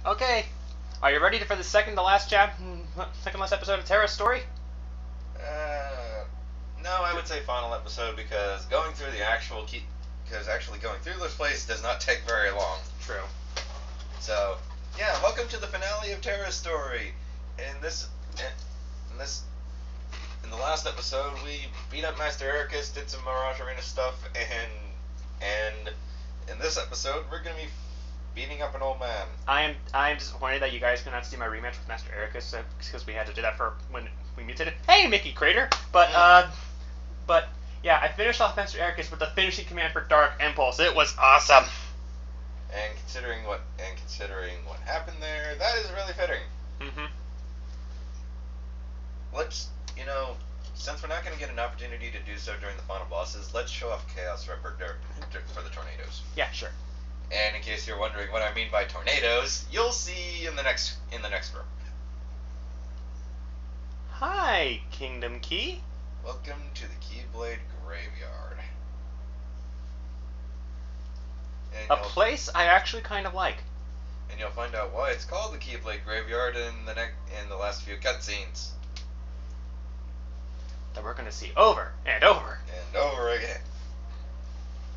Okay, are you ready for the second to last episode of Terra's story? No, I would say final episode because actually going through this place does not take very long. True. So, yeah, welcome to the finale of Terra's story. In the last episode, we beat up Master Ericus, did some Mirage Arena stuff, and in this episode, we're gonna be beating up an old man. I am disappointed that you guys could not see my rematch with Master Ericus because we had to do that for when we mutated. Hey, Mickey Crater! But yeah, I finished off Master Ericus with the finishing command for Dark Impulse. It was awesome. And considering what happened there, that is really fitting. Mm-hmm. Since we're not going to get an opportunity to do so during the final bosses, let's show off Chaos Ripper for the tornadoes. Yeah, sure. And in case you're wondering what I mean by tornadoes, you'll see in the next room. Hi, Kingdom Key. Welcome to the Keyblade Graveyard. A place I actually kind of like. And you'll find out why it's called the Keyblade Graveyard in the last few cutscenes. That we're going to see over and over. And over again.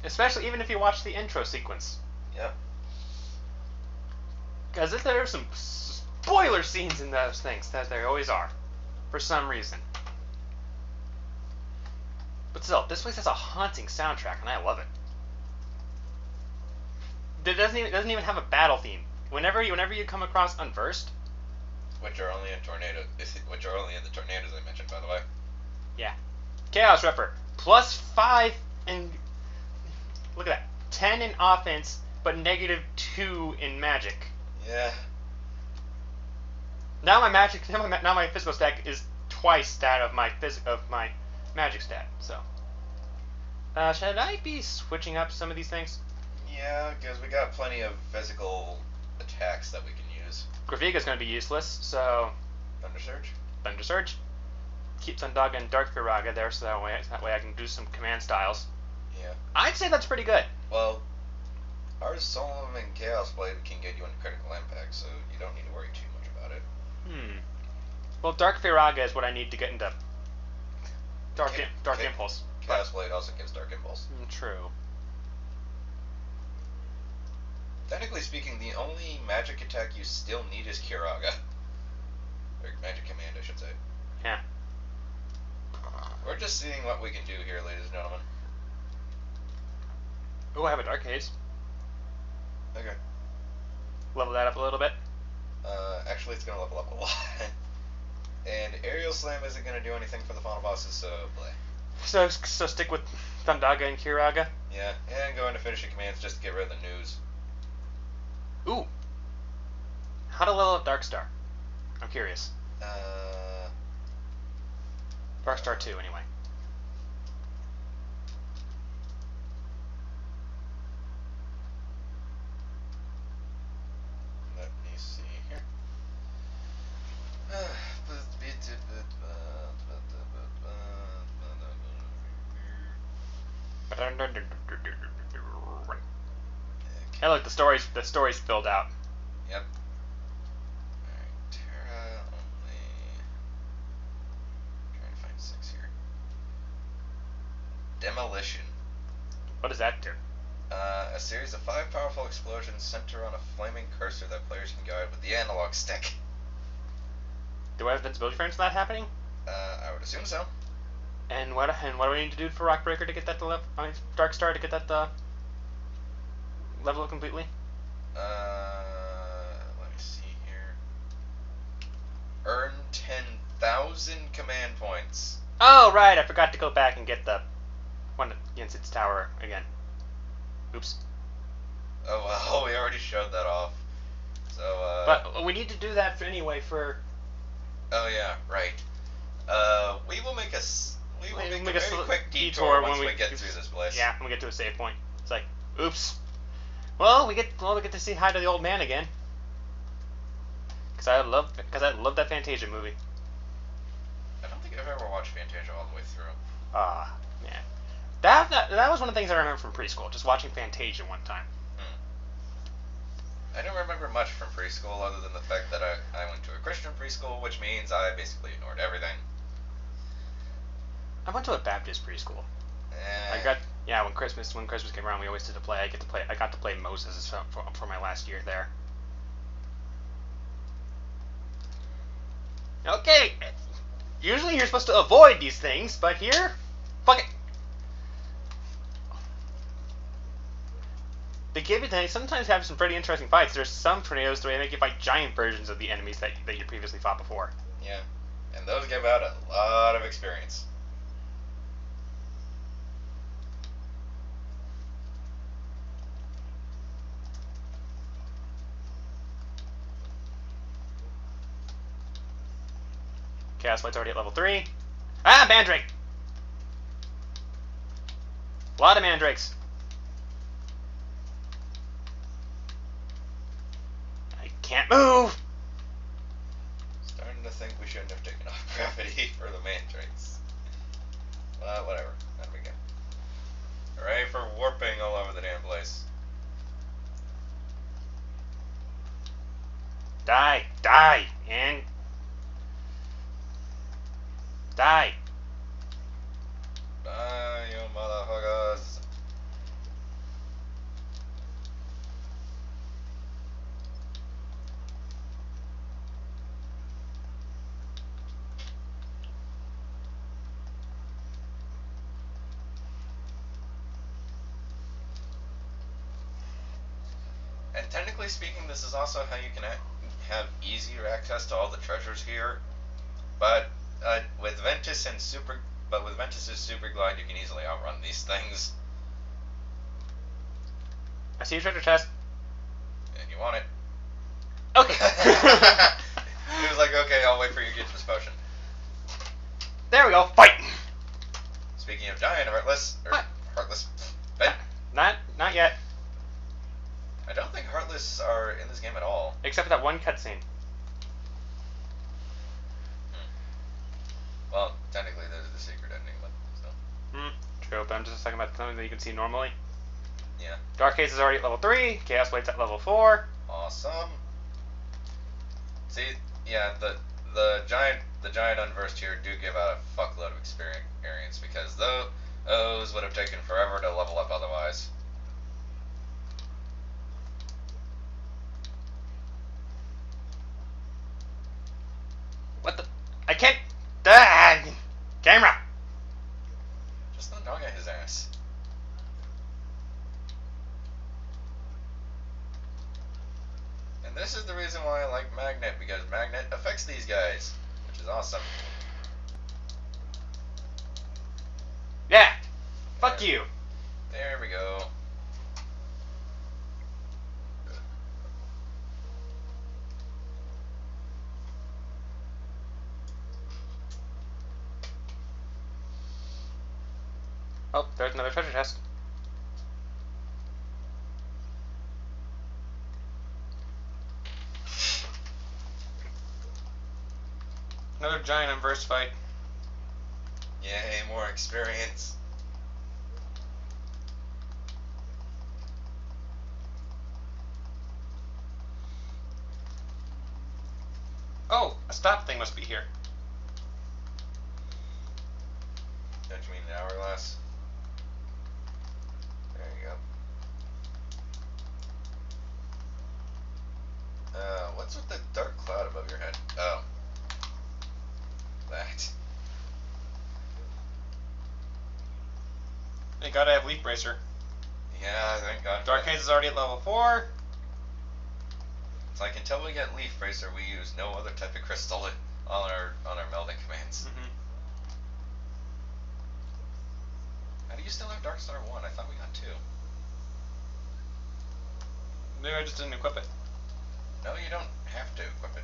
Especially even if you watch the intro sequence. Yep. Because there are some spoiler scenes in those things, that there always are. For some reason. But still, this place has a haunting soundtrack, and I love it. It doesn't even have a battle theme. Whenever you come across Unversed, which are only in the tornadoes I mentioned, by the way. Yeah. Chaos Ripper. +5 in... Look at that. 10 in offense, but -2 in magic. Yeah. Now my physical stat is twice that of my magic stat. So, should I be switching up some of these things? Yeah, because we got plenty of physical attacks that we can use. Graviga's going to be useless, so... Thunder Surge. Keep Thundaga and Dark Firaga there, so that way I can do some command styles. Yeah. I'd say that's pretty good. Well, our Solemn and Chaos Blade can get you into critical impact, so you don't need to worry too much about it. Well, Dark Firaga is what I need to get into Dark Impulse. Chaos Blade also gives Dark Impulse. True. Technically speaking, the only magic attack you still need is Kiraga. Or magic command, I should say. Yeah. We're just seeing what we can do here, ladies and gentlemen. Oh, I have a Dark Haze. Okay. Level that up a little bit. Actually, it's going to level up a lot. And Aerial Slam isn't going to do anything for the final bosses, so play. So stick with Thundaga and Kiraga? Yeah, and go into finishing commands just to get rid of the news. Ooh. How to level up Darkstar? I'm curious. Darkstar 2, anyway. Let me see here. Hey, look, the story's filled out. Yep. Alright, Terra only. Trying to find 6 here. Demolition. What does that do? A series of 5 powerful explosions center on a flaming cursor that players can guide with the analog stick. Do I have invincibility frames for that happening? I would assume so. And what do we need to do for Rockbreaker to get that Darkstar to get that level up completely? Let me see here. Earn 10,000 command points. Oh, right, I forgot to go back and get the one at Yensid's tower again. Oops. Oh, well, we already showed that off. So, But we need to do that anyway for... Oh, yeah, right. We will make a very quick detour once we get through this place. Yeah, when we get to a save point. It's like, oops. Well, we get to see hi to the old man again. Because I love that Fantasia movie. I don't think I've ever watched Fantasia all the way through. Man. That was one of the things I remember from preschool, just watching Fantasia one time. I don't remember much from preschool other than the fact that I went to a Christian preschool, which means I basically ignored everything. I went to a Baptist preschool. I Eh, got when Christmas came around, we always did a play. I got to play Moses for my last year there. Okay, usually you're supposed to avoid these things, but here, fuck it. They sometimes have some pretty interesting fights. There's some tornadoes where they make you fight giant versions of the enemies that you previously fought before. yeah. And those give out a lot of experience. Chaos Light's already at level 3. Ah, Mandrake! A lot of Mandrakes. I can't move! Starting to think we shouldn't have taken off gravity for the Mandrakes. Whatever. Not a big deal. Hooray for warping all over the damn place. Die! Die! And... die! You motherfuckers. And technically speaking, this is also how you can have easier access to all the treasures here. But with Ventus's Super Glide, you can easily outrun these things. I see your treasure chest. And you want it. Okay. He was like, okay, I'll wait for you to get this potion. There we go. Fight! Speaking of giant Heartless, Heartless, Not yet. I don't think Heartless are in this game at all. Except for that one cutscene. Well, technically there's the secret ending, but still. True, but I'm just talking about something that you can see normally. Yeah. Dark Haze is already at level 3. Chaos Blade's at level 4. Awesome. See, yeah, the giant unversed here do give out a fuckload of experience because those would have taken forever to level up otherwise. What the? I can't. Ah! Camera! Just don't dog at his ass. And this is the reason why I like Magnet, because Magnet affects these guys, which is awesome. Yeah! Fuck you! There we go. Oh, there's another treasure chest. Another giant unversed fight. Yay, more experience. Oh, a stop thing must be here. Don't you mean an hourglass? There you go. What's with the dark cloud above your head? Oh. That. You gotta have Leaf Bracer. Yeah, thank God. Dark Haze is already at level 4. It's like until we get Leaf Bracer, we use no other type of crystal on our melding commands. How do you still have Darkstar 1? I thought we got 2. Maybe I just didn't equip it. No, you don't have to equip it.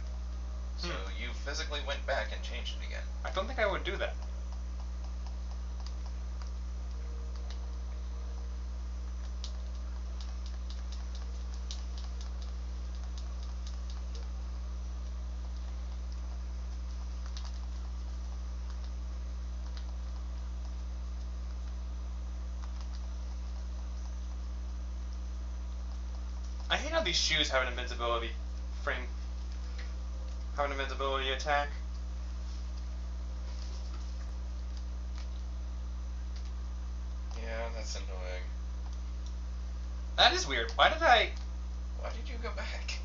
So you physically went back and changed it again. I don't think I would do that. I hate how these shoes have an invincibility frame. Have an invincibility attack. Yeah, that's annoying. That is weird. Why did you go back?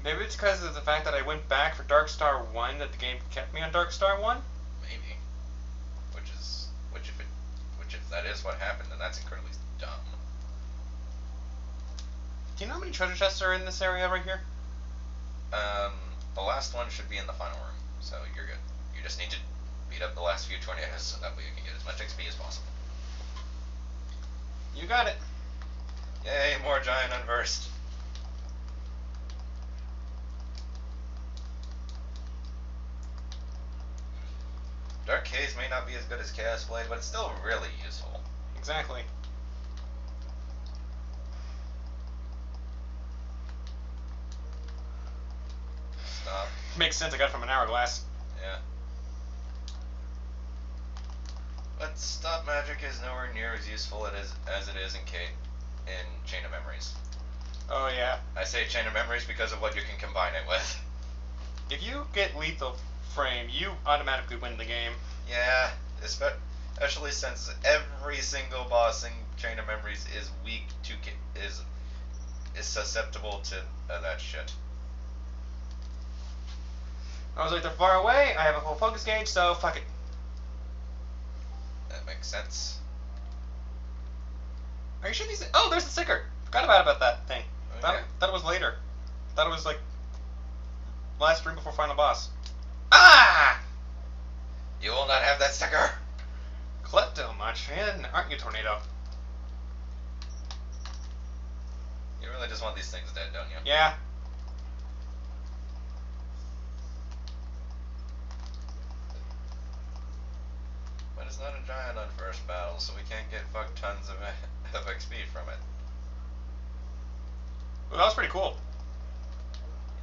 Maybe it's because of the fact that I went back for Dark Star 1 that the game kept me on Dark Star 1? Maybe. Which if that is what happened, then that's incredibly dumb. Do you know how many treasure chests are in this area right here? The last one should be in the final room, so you're good. You just need to beat up the last few tornadoes so that way you can get as much XP as possible. You got it. Yay, more giant unversed. Dark Haze may not be as good as Chaos Blade, but it's still really useful. Exactly. Stop. Makes sense, I got it from an hourglass. Yeah. But stop magic is nowhere near as useful as it is in Chain of Memories. Oh yeah. I say Chain of Memories because of what you can combine it with. If you get lethal frame, you automatically win the game. Yeah, especially since every single boss in Chain of Memories is weak to is susceptible to that shit. I was like, they're far away. I have a full focus gauge, so fuck it. That makes sense. Are you sure these? Oh, there's the sticker. Forgot about that thing. Okay. That was later. That was like last room before final boss. Ah! You will not have that sticker. Klepto much, man, aren't you, Tornado? You really just want these things dead, don't you? Yeah. But it's not a giant on first battle, so we can't get fuck tons of XP from it. Well, that was pretty cool.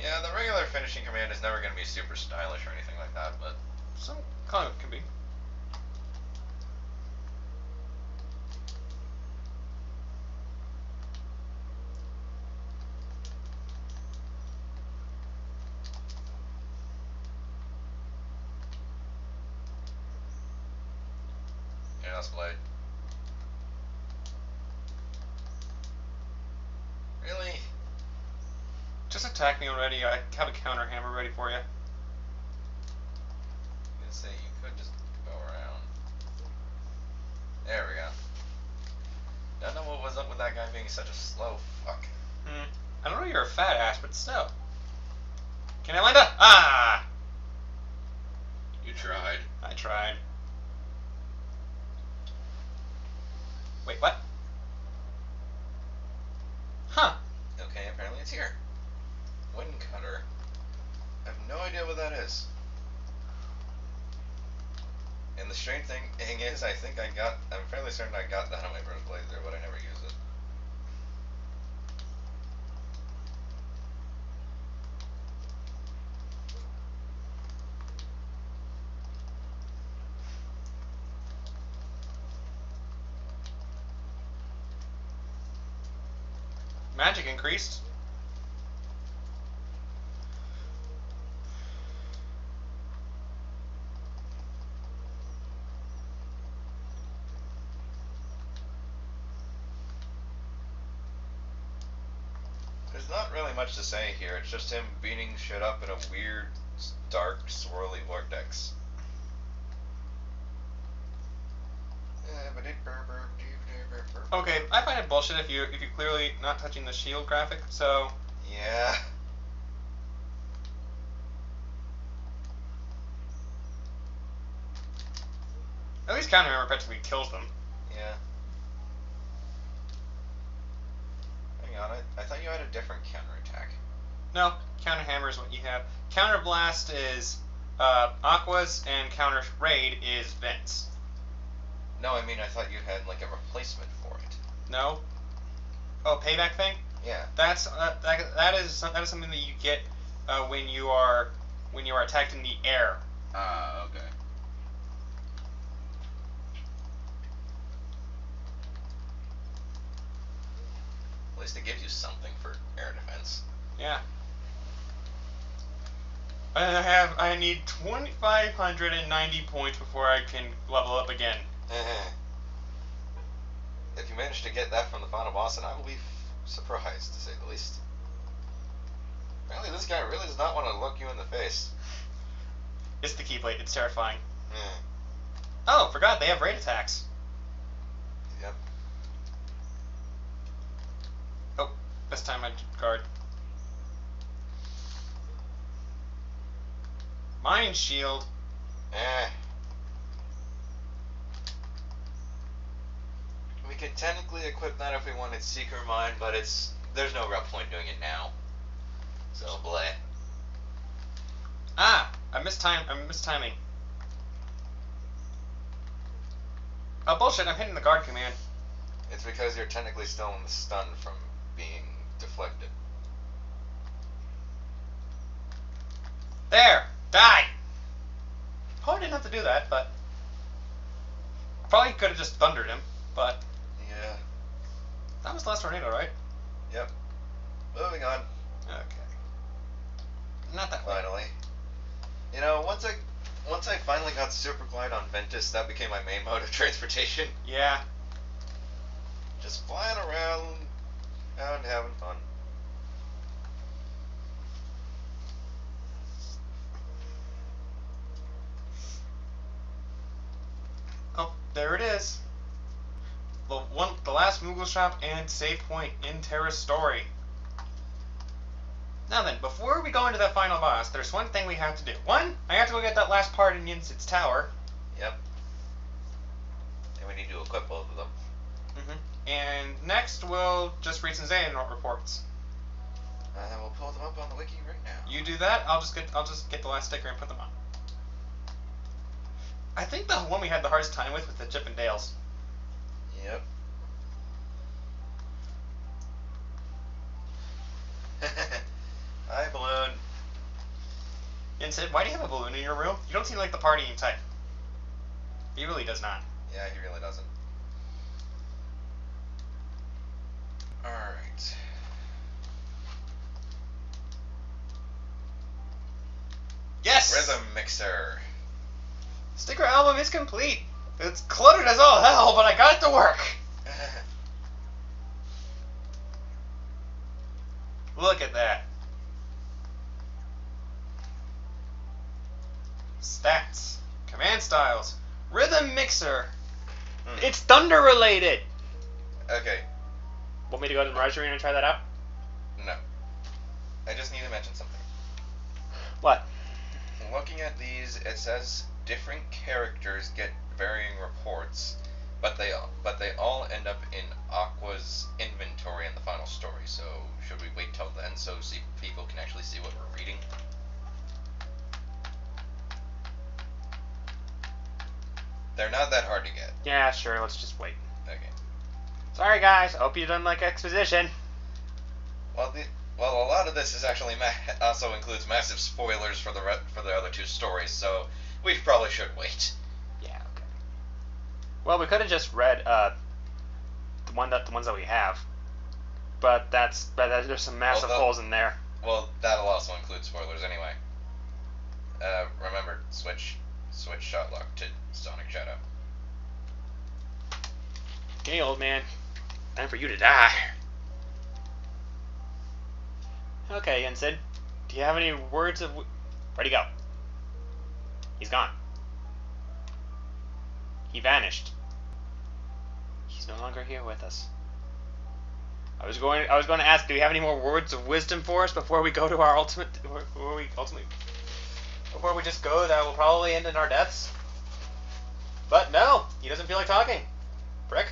Yeah, the regular finishing command is never going to be super stylish or anything like that, but Some kind of can be. Chaos Blade. Really? Just attack me already. I have a counter hammer ready for you. I was gonna say, you could just go around. There we go. Don't know what was up with that guy being such a slow fuck. I don't know you're a fat ass, but still. Can I land up? Ah! You tried. I tried. Wait, what? Huh. Okay, apparently it's here. Wind Cutter. I have no idea what that is. And the strange thing is, I'm fairly certain I got that on my first playthrough, but I never used it. Magic increased. There's not really much to say here. It's just him beating shit up in a weird, dark, swirly vortex. Okay, I find it bullshit if you're clearly not touching the shield graphic, so Yeah. at least counter hammer practically kills them. Yeah. Hang on, I thought you had a different counterattack. No, counter hammer is what you have. Counter blast is Aqua's, and counter raid is Vents. No, I mean I thought you had like a replacement for it. No. Oh, payback thing. Yeah. That is something that you get when you are attacked in the air. Ah, okay. I need 2,590 points before I can level up again. If you manage to get that from the final boss, then I will be surprised, to say the least. Apparently this guy really does not want to look you in the face. It's the Keyblade. It's terrifying. Eh. Oh, forgot they have raid attacks. Yep. Oh, this time I guard. Mind Shield. Eh. We could technically equip that if we wanted Seeker Mind, but there's no real point doing it now. So, bleh. Ah! I'm mistiming. Oh, bullshit, I'm hitting the guard command. It's because you're technically still in the stun from being deflected. There! Die! Probably didn't have to do that, but... Probably could have just thundered him, but... Yeah. That was the last tornado, right? Yep. Moving on. Okay. Not that way. Finally. You know, once I finally got Super Glide on Ventus, that became my main mode of transportation. Yeah. Just flying around and having fun. Oh, there it is. The last Moogle shop and save point in Terra's story. Now then, before we go into that final boss, there's one thing we have to do. One, I have to go get that last part in Yinsid's tower. Yep. And we need to equip both of them. And next, we'll just read some Xehanort reports. And we'll pull them up on the wiki right now. You do that. I'll just get the last sticker and put them on. I think the one we had the hardest time with was the Chip and Dales. Yep. Hi, Balloon. Yinsid, why do you have a balloon in your room? You don't seem like the partying type. He really does not. Yeah, he really doesn't. Alright. Yes! Rhythm Mixer. Sticker album is complete. It's cluttered as all hell, but I got it to work. Look at that. Stats. Command styles. Rhythm Mixer. It's Thunder related. Okay. Want me to go to the Mirage Arena and try that out? No. I just need to mention something. What? Looking at these, it says different characters get varying reports, but they all end up in Aqua's inventory in the final story. So should we wait till then so people can actually see what we're reading? They're not that hard to get. Yeah, sure. Let's just wait. Okay. Sorry, guys. I hope you didn't like exposition. Well, a lot of this is actually also includes massive spoilers for the other two stories, so we probably should wait. Yeah. Okay. Well, we could have just read the ones that we have, but there's some massive holes in there. Well, that'll also include spoilers anyway. Remember, switch shot lock to Sonic Shadow. Okay, old man. Time for you to die. Okay, Yinsid. Do you have any words of... Where'd he go? He's gone. He vanished. He's no longer here with us. I was going to ask, do you have any more words of wisdom for us before we go to our before we just go, that will probably end in our deaths? But no, he doesn't feel like talking. Prick.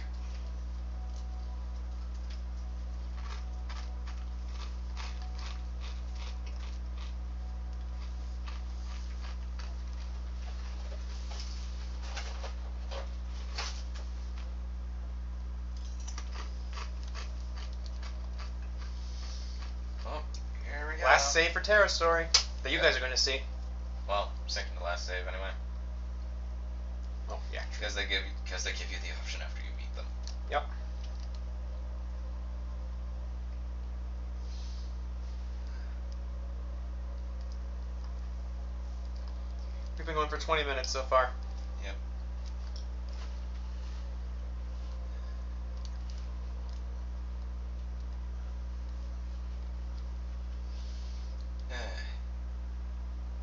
Well, here we go. Last save for Terra Story that you guys are going to see. Well, second to last save anyway. Oh yeah. Because they give you the option after you beat them. Yep. We've been going for 20 minutes so far. Yep.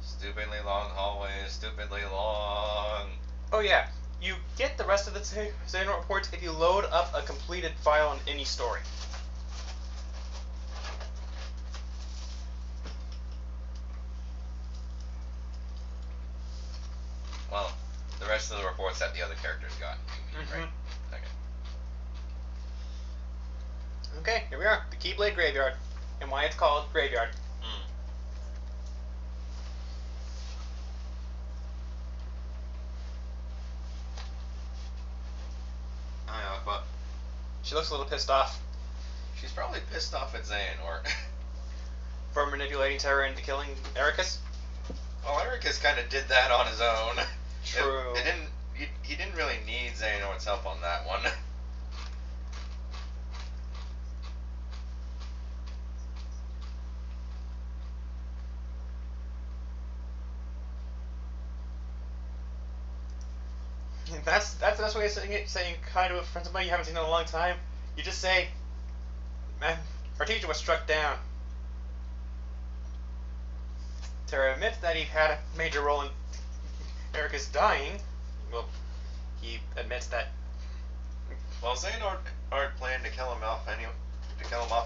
Stupidly long hallways, stupidly long. Oh yeah, you get the rest of the Xehanort reports if you load up a completed file on any story. Well, the rest of the reports that the other characters got, you mean, right? Okay. Okay, here we are, the Keyblade Graveyard, and why it's called Graveyard. Hi, Aqua. She looks a little pissed off. She's probably pissed off at Xehanort. For manipulating her into killing Ericus? Well, Ericus kind of did that on his own. True. He didn't really need Xehanort's help on that one. That's the best way of saying it. Saying hi to somebody you haven't seen in a long time. You just say, "Man, our teacher was struck down." Terra admits that he had a major role in Ericus dying. Well, he admits that. Well, Xehanort planned to kill him off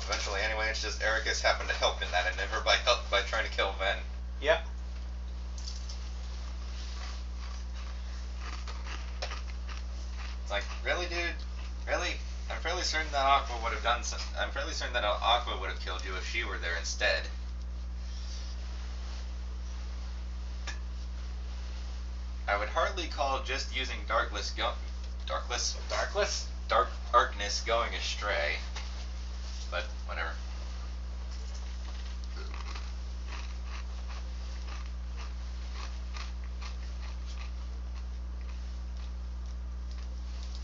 eventually anyway. It's just Ericus happened to help in that endeavor by trying to kill Ven. Yep. It's like, really, dude? Really? I'm fairly certain that Aqua would have done. I'm fairly certain that Aqua would have killed you if she were there instead. I would hardly call just using darkness going astray, but whatever.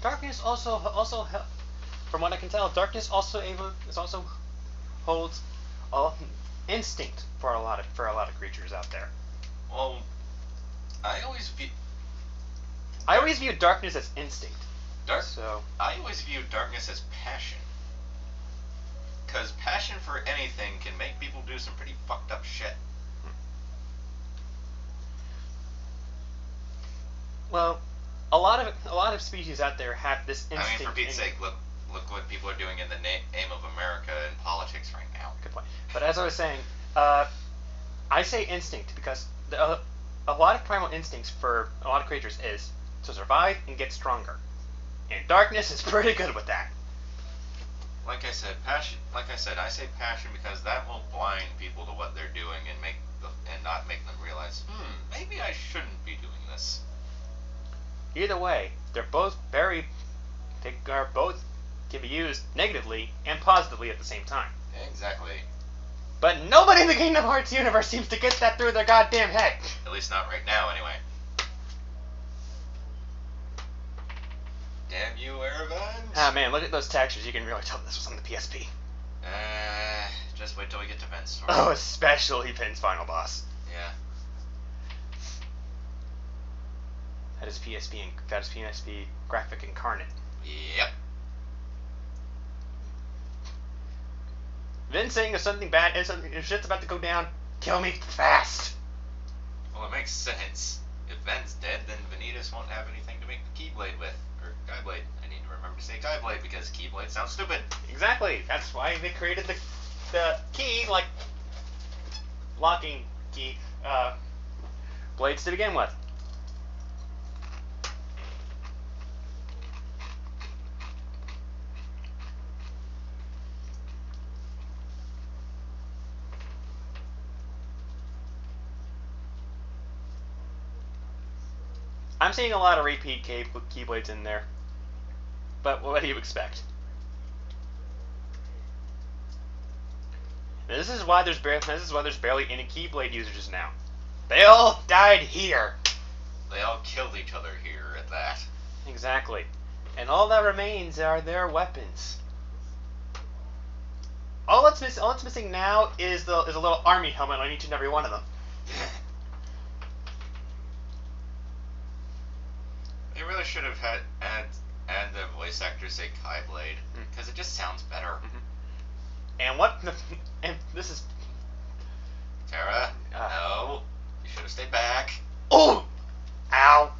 Darkness also from what I can tell, darkness also holds instinct for a lot of creatures out there. Well, I always view darkness as instinct. I always view darkness as passion. Because passion for anything can make people do some pretty fucked up shit. Well, a lot of species out there have this instinct. I mean, for Pete's sake, look what people are doing in the name of America and politics right now. Good point. But as I was saying, I say instinct because a lot of primal instincts for a lot of creatures is to survive and get stronger, and darkness is pretty good with that. Like I said, passion. Like I said, I say passion because that will blind people to what they're doing and not make them realize, maybe I shouldn't be doing this. Either way, they can be used negatively and positively at the same time. Exactly. But nobody in the Kingdom Hearts universe seems to get that through their goddamn head. At least not right now, anyway. Damn you, Erevan! Ah man, look at those textures. You can really tell this was on the PSP. Just wait till we get to Ven's story. Oh, especially Ven's final boss. Yeah. That is PSP graphic incarnate. Yep. Ven saying if something bad if shit's about to go down, kill me fast. Well, it makes sense. If Ven's dead, then Vanitas won't have anything to make the Keyblade with. Or Keyblade. I need to remember to say Keyblade because Keyblade sounds stupid. Exactly. That's why they created the key, like locking key blades to begin with. I'm seeing a lot of repeat keyblades in there, but what do you expect? Now, this is why there's barely any keyblade users now. They all died here. They all killed each other here at that. Exactly, and all that remains are their weapons. All that's missing now is a little army helmet on each and every one of them. really should have had add the voice actor say Kaiblade, because it just sounds better. And what? And this is. Terra, no, you should have stayed back. Oh, ow!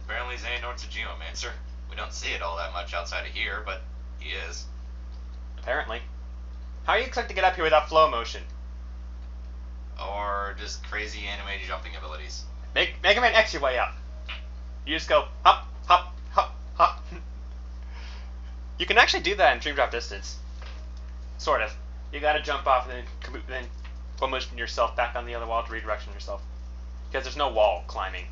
Apparently Xehanort's a geomancer. We don't see it all that much outside of here, but he is. Apparently. How do you expect to get up here without flow motion? Or just crazy anime jumping abilities. Mega Man X your way up. You just go hop, hop, hop, hop. You can actually do that in Dream Drop Distance. Sort of. You gotta jump off and then flow motion yourself back on the other wall to redirection yourself. Because there's no wall climbing.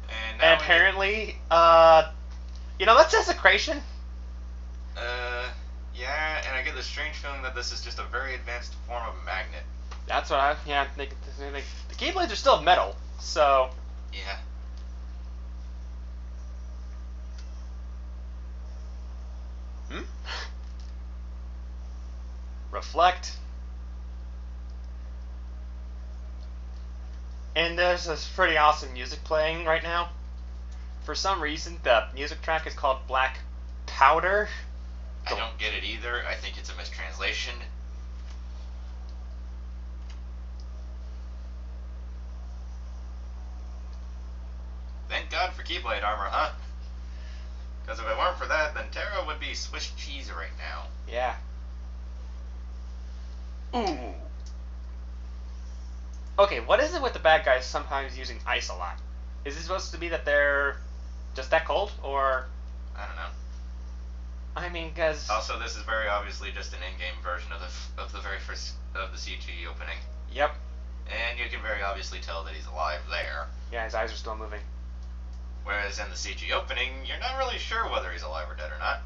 And apparently, that's desecration. Yeah, and I get the strange feeling that this is just a very advanced form of magnet. That's what the Keyblades are still metal, so. Yeah. Reflect. And there's this pretty awesome music playing right now. For some reason, the music track is called Black Powder. I don't get it either. I think it's a mistranslation. Thank God for Keyblade armor, huh? Because if it weren't for that, then Terra would be Swiss cheese right now. Yeah. Ooh. Okay, what is it with the bad guys sometimes using ice a lot? Is it supposed to be that they're just that cold, or? I don't know. I mean, because also this is very obviously just an in-game version of the very first of the CG opening. Yep. And you can very obviously tell that he's alive there. Yeah, his eyes are still moving. Whereas in the CG opening, you're not really sure whether he's alive or dead or not.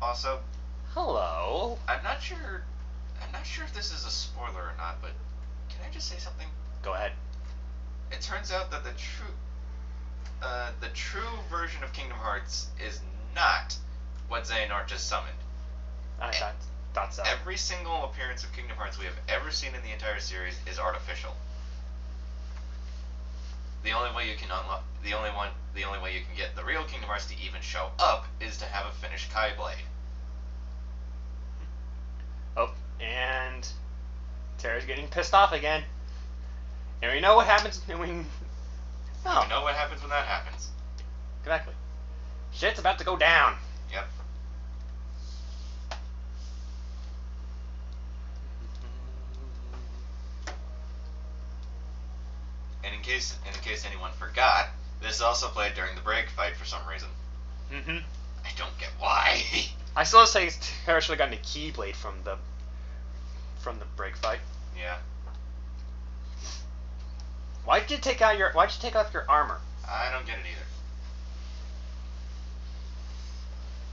Also, hello. I'm not sure if this is a spoiler or not, but can I just say something? Go ahead. It turns out that the true version of Kingdom Hearts is not what Xehanort just summoned. I thought so. Every single appearance of Kingdom Hearts we have ever seen in the entire series is artificial. The only way you can get the real Kingdom Hearts to even show up is to have a finished Kaiblade. Oh, and Terra's getting pissed off again. And we know what happens when we know what happens when that happens. Exactly. Shit's about to go down. Yep. And in case anyone forgot, this also played during the break fight for some reason. I don't get why. I still say Terra should have gotten a Keyblade from the break fight. Yeah. Why'd you take off your armor? I don't get it either.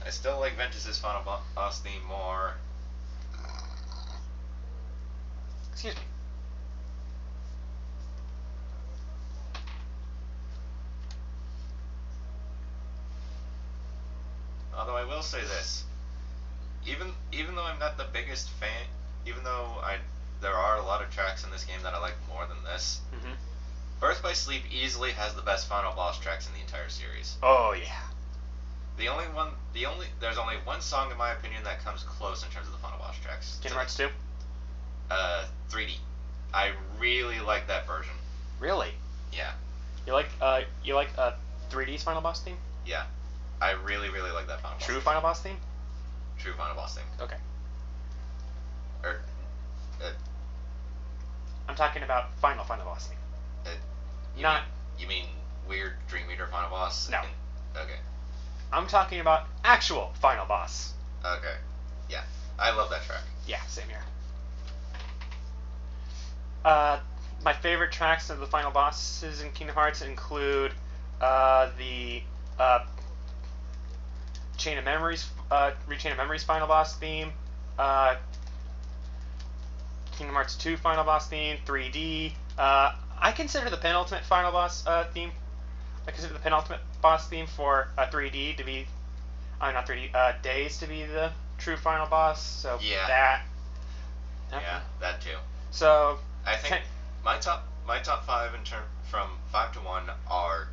I still like Ventus's Final Boss theme more. Excuse me. Although I will say this, even though I'm not the biggest fan, even though there are a lot of tracks in this game that I like more than this, Birth by Sleep easily has the best final boss tracks in the entire series. Oh yeah. There's only one song in my opinion that comes close in terms of the final boss tracks. Kingdom Hearts 2? 3D. I really like that version. Really? Yeah. You like 3D's final boss theme? Yeah. I really, really like that final boss. True final boss theme? True final boss theme. Okay. I'm talking about final boss theme. You mean weird Dream Eater final boss? No. Okay. I'm talking about actual final boss. Okay. Yeah. I love that track. Yeah, same here. My favorite tracks of the final bosses in Kingdom Hearts include the Rechain of Memories final boss theme, Kingdom Hearts 2 final boss theme, 3D. I consider the penultimate final boss theme. I consider the penultimate boss theme for 3D to be, not 3D, Days to be the true final boss. So yeah. that. Yeah, that too. So I think my top 5 in from 5 to 1 are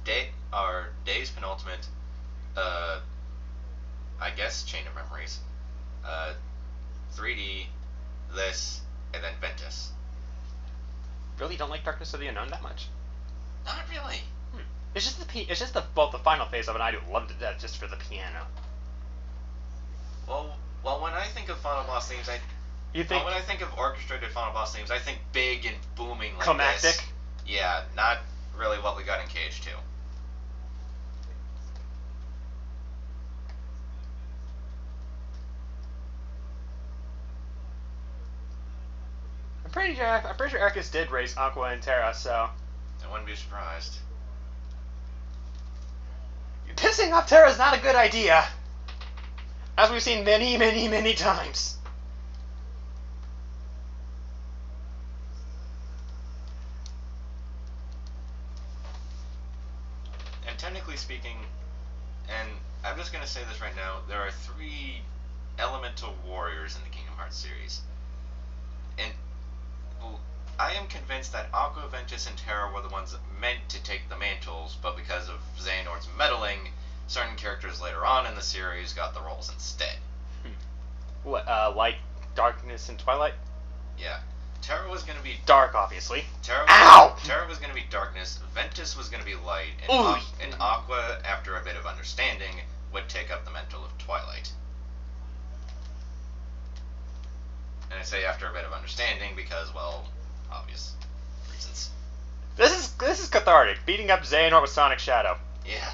Days Penultimate, I guess Chain of Memories, 3D, this, and then Ventus. Really don't like Darkness of the Unknown that much. Not really. It's just the final phase of it. I do love to death just for the piano. Well, when I think of Final Boss themes, when I think of orchestrated Final Boss themes, I think big and booming like climactic. This. Yeah, not really what we got in Cage 2. I'm pretty sure Ericus did race Aqua and Terra, so I wouldn't be surprised. Pissing off Terra is not a good idea, as we've seen many, many, many times. And technically speaking, and I'm just going to say this right now, there are 3 elemental warriors in the Kingdom Hearts series. And I am convinced that Aqua, Ventus, and Terra were the ones meant to take the mantles, but because of Xehanort's meddling, certain characters later on in the series got the roles instead. What, like Darkness and Twilight? Yeah. Terra was going to be... Dark, obviously. Terra was going to be Darkness, Ventus was going to be Light, and Aqua, after a bit of understanding, would take up the mantle of Twilight. And I say after a bit of understanding because, well, obvious reasons. This is cathartic. Beating up Xehanort with Sonic Shadow. Yeah.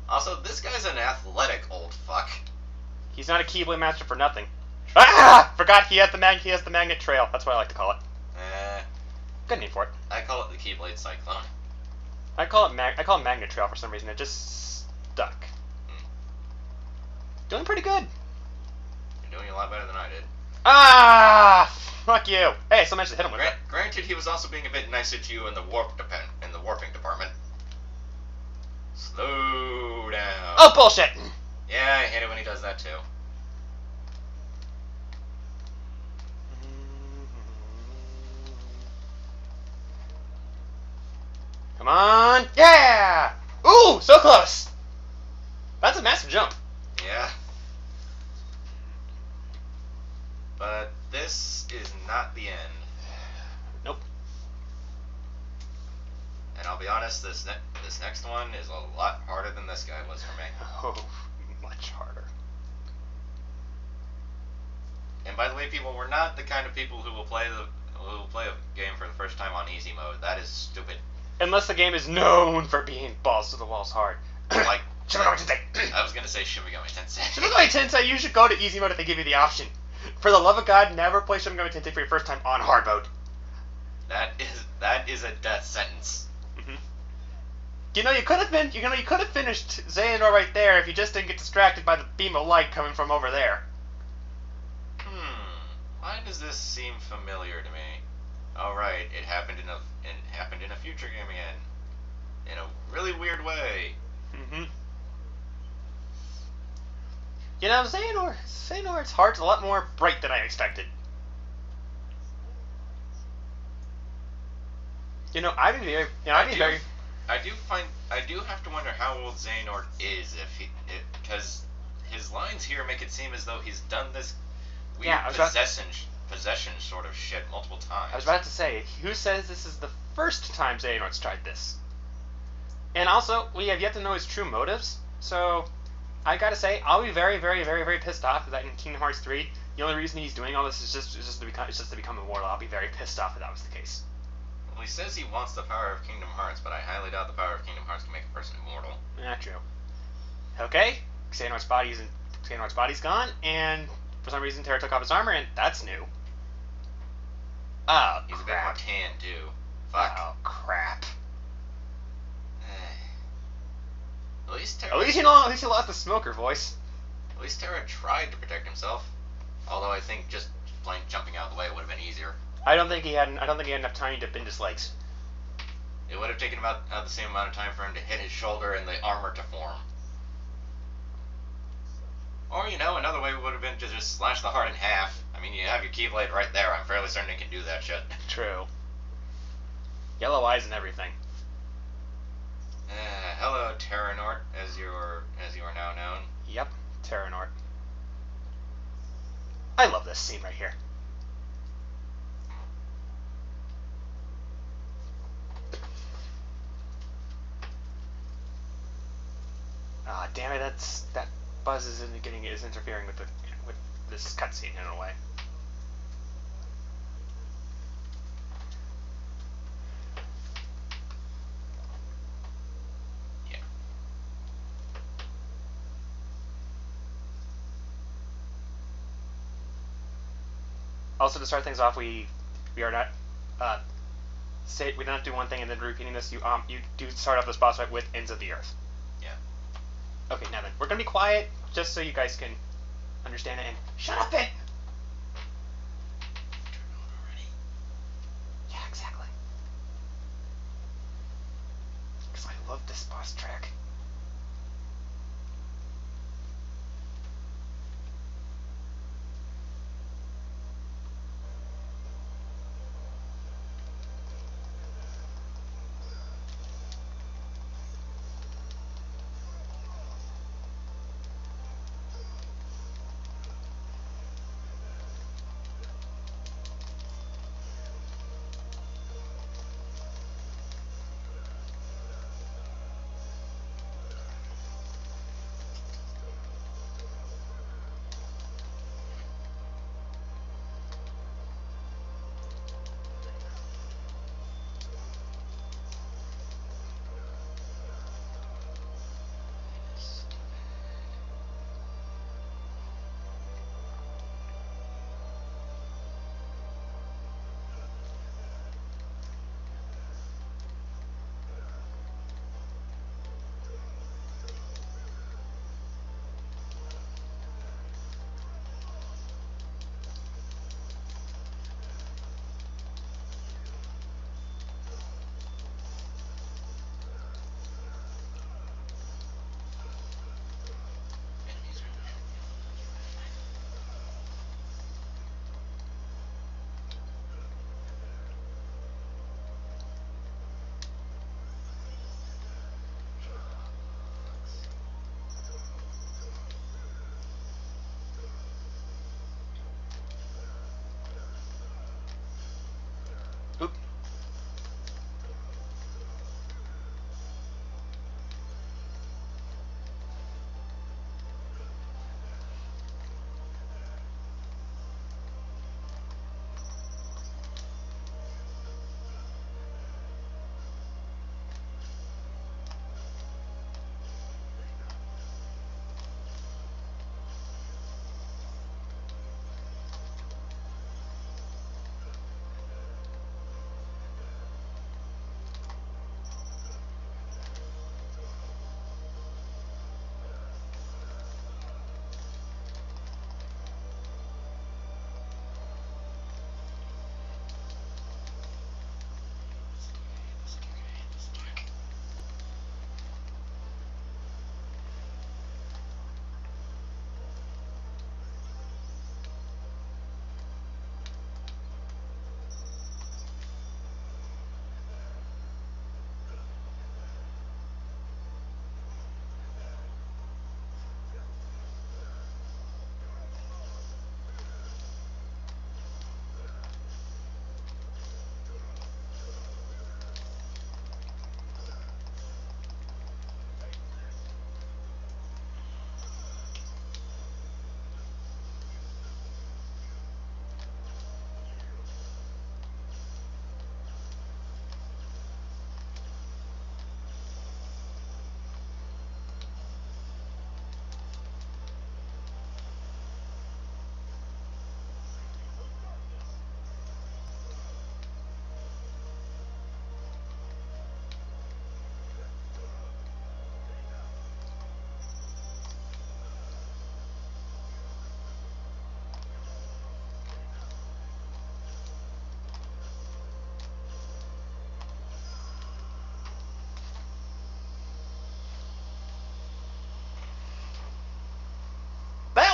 Also, this guy's an athletic old fuck. He's not a Keyblade master for nothing. Ah! Forgot he has the magnet trail. That's what I like to call it. Good name for it. I call it the Keyblade Cyclone. I call it magnet trail for some reason. It just stuck. Doing pretty good. You're doing a lot better than I did. Ah! Fuck you. Hey, so managed to hit him with it. Granted, he was also being a bit nicer to you in the warping department. Slow down. Oh, bullshit! Yeah, I hate it when he does that too. Come on! Yeah! Ooh, so close! That's a massive jump. Yeah. But this is not the end. Nope. And I'll be honest, this next one is a lot harder than this guy was for me. Oh, much harder. And by the way, people, we're not the kind of people who will play a game for the first time on easy mode. That is stupid. Unless the game is known for being balls to the walls hard. Like Shin Megami Tensei. I was gonna say Shin Megami Tensei. Shin Megami Tensei, you should go to easy mode if they give you the option. For the love of God, never play Shin Megami Tensei for your first time on hard mode. That is a death sentence. Mm-hmm. You could have finished Xehanort right there if you just didn't get distracted by the beam of light coming from over there. Why does this seem familiar to me? Oh right, it happened in a future game again, in a really weird way. Mm-hmm. Xehanort's heart's a lot more bright than I expected. I do have to wonder how old Xehanort is because his lines here make it seem as though he's done this weird possession sort of shit multiple times. I was about to say, who says this is the first time Xehanort's tried this? And also, we have yet to know his true motives, so I gotta say, I'll be very, very, very, very pissed off that in Kingdom Hearts 3, the only reason he's doing all this is just to become immortal. I'll be very pissed off if that was the case. Well, he says he wants the power of Kingdom Hearts, but I highly doubt the power of Kingdom Hearts can make a person immortal. Not true. Okay, Xehanort's body's gone, and for some reason Terra took off his armor, and that's new. Oh, he's crap. a bit more tan too. Fuck. Oh crap. At least he lost the smoker voice. At least Terra tried to protect himself. Although I think just plain jumping out of the way would have been easier. I don't think he had enough time to bend his legs. It would have taken about the same amount of time for him to hit his shoulder and the armor to form. Or, another way would have been to just slash the heart in half. I mean, you have your Keyblade right there. I'm fairly certain it can do that shit. True. Yellow eyes and everything. Hello, Terranort, as you are now known. Yep, Terranort. I love this scene right here. Ah, damn it! That buzz is interfering with this cutscene in a way. Yeah. Also, to start things off, we are not we don't have to do one thing and then repeating this. You do start off this boss fight with Ends of the Earth. Yeah. Okay, now then, we're gonna be quiet just so you guys can understand it and shut up it. Yeah, exactly. Because I love this boss track.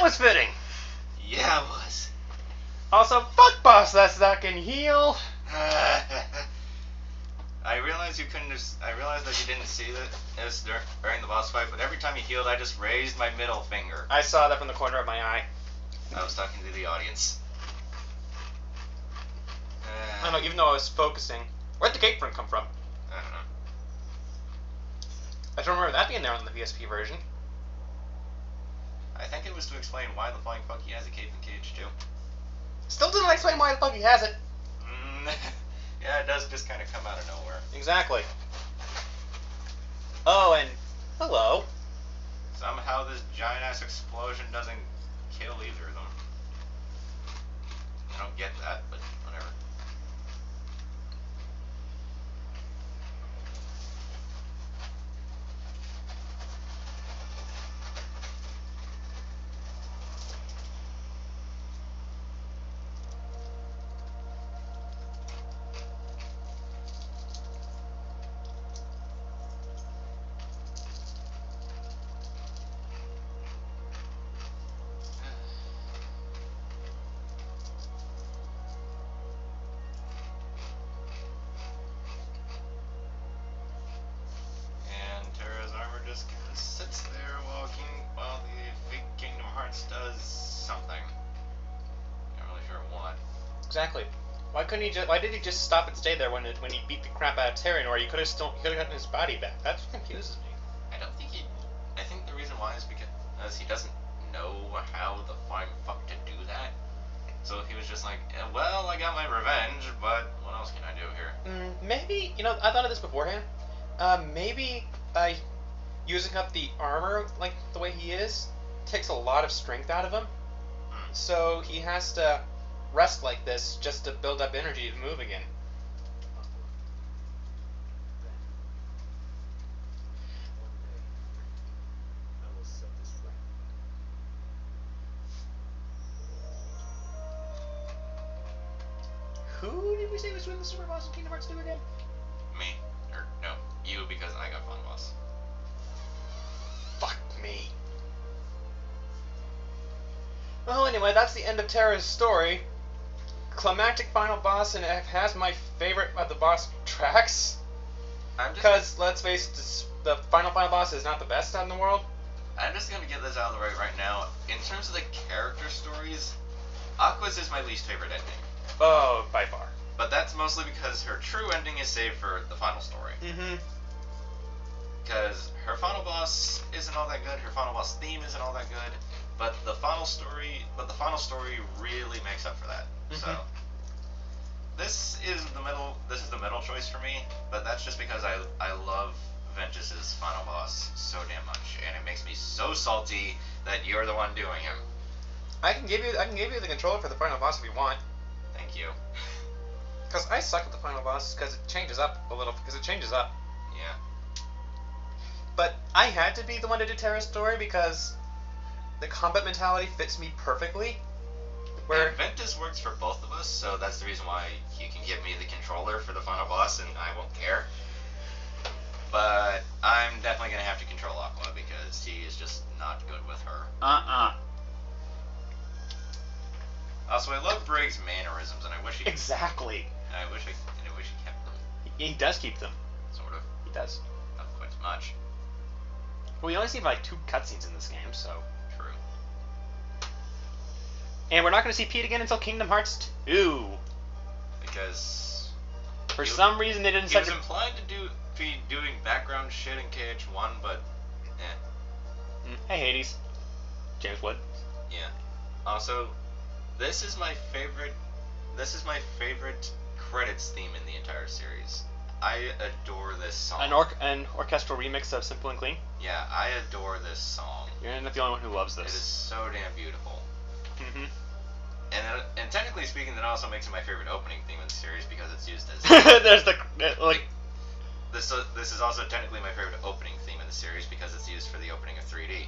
was fitting. Yeah, it was. Also, fuck Boss that can heal. I realized I realized that you didn't see this during the boss fight, but every time you healed, I just raised my middle finger. I saw that from the corner of my eye. I was talking to the audience. I don't know, even though I was focusing. Where'd the gate front come from? I don't know. I don't remember that being there on the PSP version. I think it was to explain why the Flying Funky has a cape and cage too. Still didn't explain why the fuck he has it. Yeah, it does just kind of come out of nowhere. Exactly. Oh, and hello. Somehow this giant ass explosion doesn't kill either of them. I don't get that, but whatever. Just kind of sits there while the fake Kingdom Hearts does something. Not really sure what. Exactly. Why did he just stop and stay there when he beat the crap out of Terranor? He could have gotten his body back. That confuses me. I think the reason why is because he doesn't know how the Flying Fuck to do that. So he was just like, well, I got my revenge, but what else can I do here? Maybe, I thought of this beforehand. Maybe by using up the armor like the way he is takes a lot of strength out of him. So he has to rest like this just to build up energy to move again. Who did we say was doing the Super Boss in Kingdom Hearts 2 again? Me. Or, no, you, because I got Final Boss. Fuck me. Well, anyway, that's the end of Terra's story. Climactic final boss, and it has my favorite of the boss tracks. Because, let's face it, the final boss is not the best in the world. I'm just going to get this out of the way right now. In terms of the character stories, Aqua's is my least favorite ending. Oh, by far. But that's mostly because her true ending is saved for the final story. Because her final boss isn't all that good, her final boss theme isn't all that good, but the final story really makes up for that. So this is the middle choice for me, but that's just because I love Ventus's final boss so damn much, and it makes me so salty that you're the one doing him. I can give you the controller for the final boss if you want. Thank you. Because I suck at the final boss because it changes up a little. Yeah. But I had to be the one to do Terra's story because the combat mentality fits me perfectly. Where Ventus works for both of us, so that's the reason why you can give me the controller for the final boss and I won't care. But I'm definitely going to have to control Aqua because he is just not good with her. Also, I love Briggs' mannerisms, and I wish he... Exactly. I wish he kept them. He does keep them. Sort of. He does. Not quite as much. Well, we only see like 2 cutscenes in this game, so... True. And we're not going to see Pete again until Kingdom Hearts 2. Because... For some reason they didn't... He was implied to be doing background shit in KH1, but... Hey, Hades. James Wood. Yeah. Also... This is my favorite credits theme in the entire series. I adore this song. An orchestral remix of Simple and Clean? Yeah, I adore this song. You're not the only one who loves this. It is so damn beautiful. And technically speaking, that also makes it my favorite opening theme in the series because it's used as... There's the... This is also technically my favorite opening theme in the series because it's used for the opening of 3D,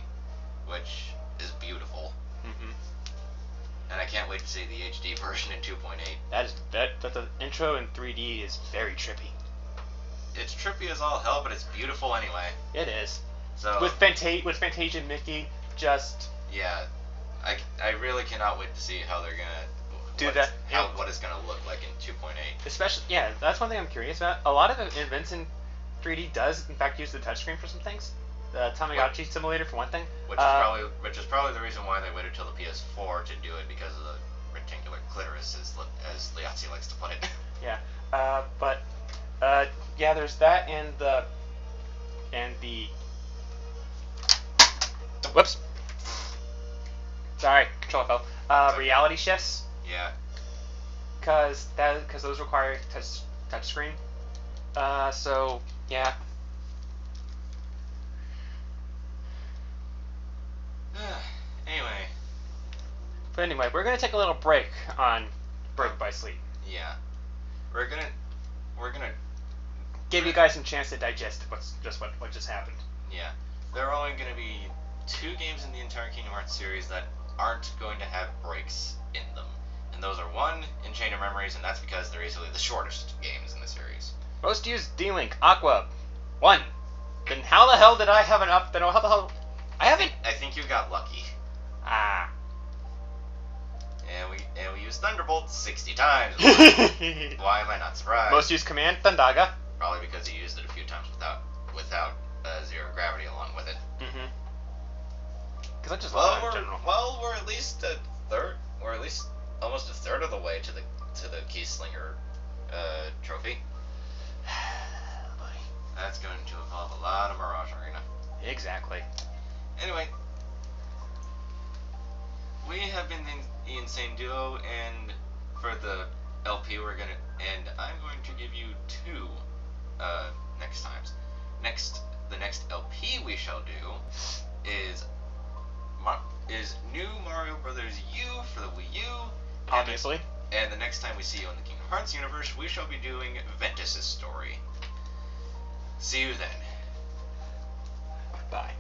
which is beautiful. And I can't wait to see the HD version in 2.8. That the intro in 3D is very trippy. It's trippy as all hell, but it's beautiful anyway. It is. So with Fantasia and Mickey, just... Yeah. I really cannot wait to see how they're gonna do that. What it's gonna look like in 2.8. Especially, yeah, that's one thing I'm curious about. A lot of events in 3D does in fact use the touchscreen for some things. The Tamagotchi simulator for one thing. Which is probably the reason why they waited till the PS4 to do it, because of the rectangular clitoris, as Liazzi likes to put it. Yeah, but yeah, there's that and the whoops. Sorry, control fell. Reality shifts. Yeah. Cause those require touchscreen. So yeah. Anyway. But anyway, we're gonna take a little break on Birth by Sleep. Yeah. We're gonna give you guys some chance to digest what just happened. Yeah. There are only gonna be 2 games in the entire Kingdom Hearts series that aren't going to have breaks in them. And those are 1 in Chain of Memories, and that's because they're easily the shortest games in the series. Most used D-Link, Aqua, 1. Then how the hell did I have an up? Then how the hell? I haven't. I think you got lucky. Ah. And we used Thunderbolt 60 times. Why am I not surprised? Most used command, Thundaga. Probably because you used it a few times without zero gravity along with it. Mm-hmm. Because I just love it in general. Well, we're at least a third. We're at least almost a third of the way to the Keyslinger trophy. That's going to involve a lot of Mirage Arena. Exactly. Anyway, we have been the Insane Duo, and for the LP I'm going to give you 2 next times. The next LP we shall do is New Mario Brothers U for the Wii U. Obviously. And the next time we see you in the Kingdom Hearts universe, we shall be doing Ventus' story. See you then. Bye.